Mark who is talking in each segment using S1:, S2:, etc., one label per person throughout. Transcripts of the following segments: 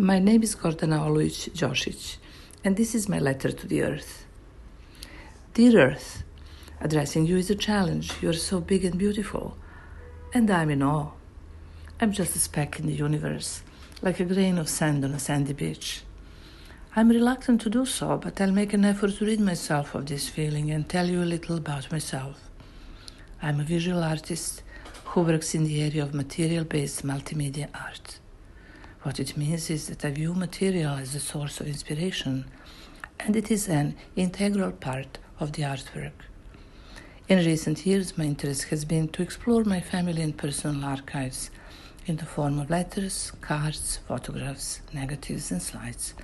S1: My name is Gordana Olujic Dosic, and this is my letter to the Earth. Dear Earth, addressing you is a challenge. You are so big and beautiful, and I'm in awe. I'm just a speck in the universe, like a grain of sand on a sandy beach. I'm reluctant to do so, but I'll make an effort to rid myself of this feeling and tell you a little about myself. I'm a visual artist who works in the area of material-based multimedia art. What it means is that I view material as a source of inspiration, and it is an integral part of the artwork. In recent years, my interest has been to explore my family and personal archives in the form of letters, cards, photographs, negatives, and slides.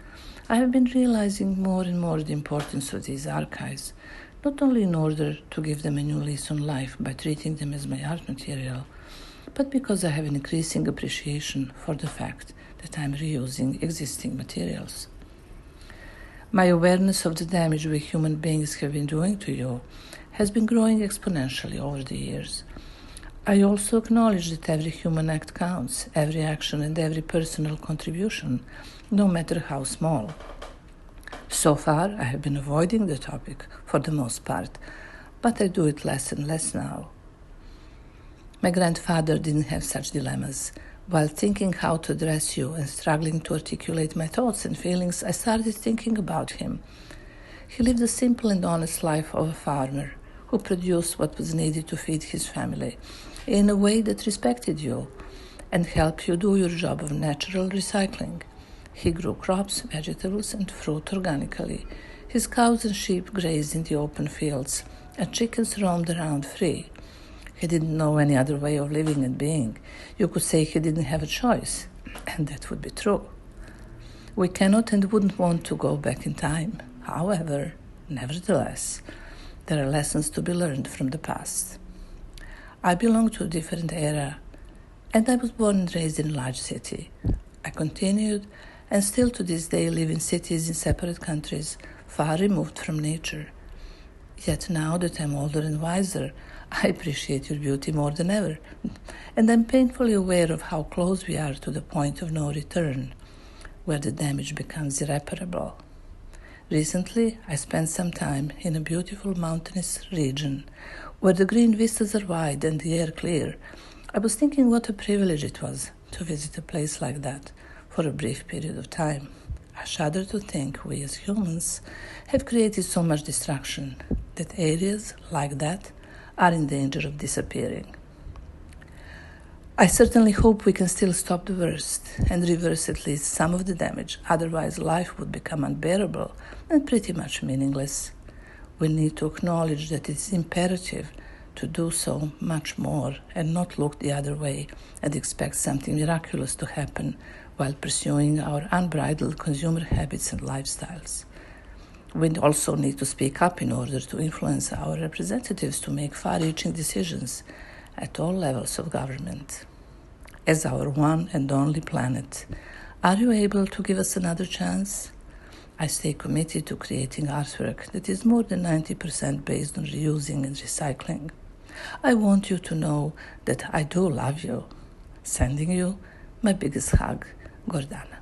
S1: I have been realizing more and more the importance of these archives, not only in order to give them a new lease on life by treating them as my art material, but because I have an increasing appreciation for the fact that I'm reusing existing materials. My awareness of the damage we human beings have been doing to you has been growing exponentially over the years. I also acknowledge that every human act counts, every action and every personal contribution, no matter how small. So far, I have been avoiding the topic for the most part, but I do it less and less now. My grandfather didn't have such dilemmas. While thinking how to address you and struggling to articulate my thoughts and feelings, I started thinking about him. He lived a simple and honest life of a farmer who produced what was needed to feed his family in a way that respected you and helped you do your job of natural recycling. He grew crops, vegetables, and fruit organically. His cows and sheep grazed in the open fields, and chickens roamed around free. He didn't know any other way of living and being. You could say he didn't have a choice, and that would be true. We cannot and wouldn't want to go back in time. However, nevertheless, there are lessons to be learned from the past. I belong to a different era, and I was born and raised in a large city. I continued and still to this day live in cities in separate countries, far removed from nature. Yet now that I'm older and wiser, I appreciate your beauty more than ever, and I'm painfully aware of how close we are to the point of no return, where the damage becomes irreparable. Recently, I spent some time in a beautiful mountainous region where the green vistas are wide and the air clear. I was thinking what a privilege it was to visit a place like that for a brief period of time. I shudder to think we as humans have created so much destruction that areas like that are in danger of disappearing. I certainly hope we can still stop the worst and reverse at least some of the damage, otherwise life would become unbearable and pretty much meaningless. We need to acknowledge that it is imperative to do so much more and not look the other way and expect something miraculous to happen while pursuing our unbridled consumer habits and lifestyles. We also need to speak up in order to influence our representatives to make far-reaching decisions at all levels of government. As our one and only planet, are you able to give us another chance? I stay committed to creating artwork that is more than 90% based on reusing and recycling. I want you to know that I do love you. Sending you my biggest hug, Gordana.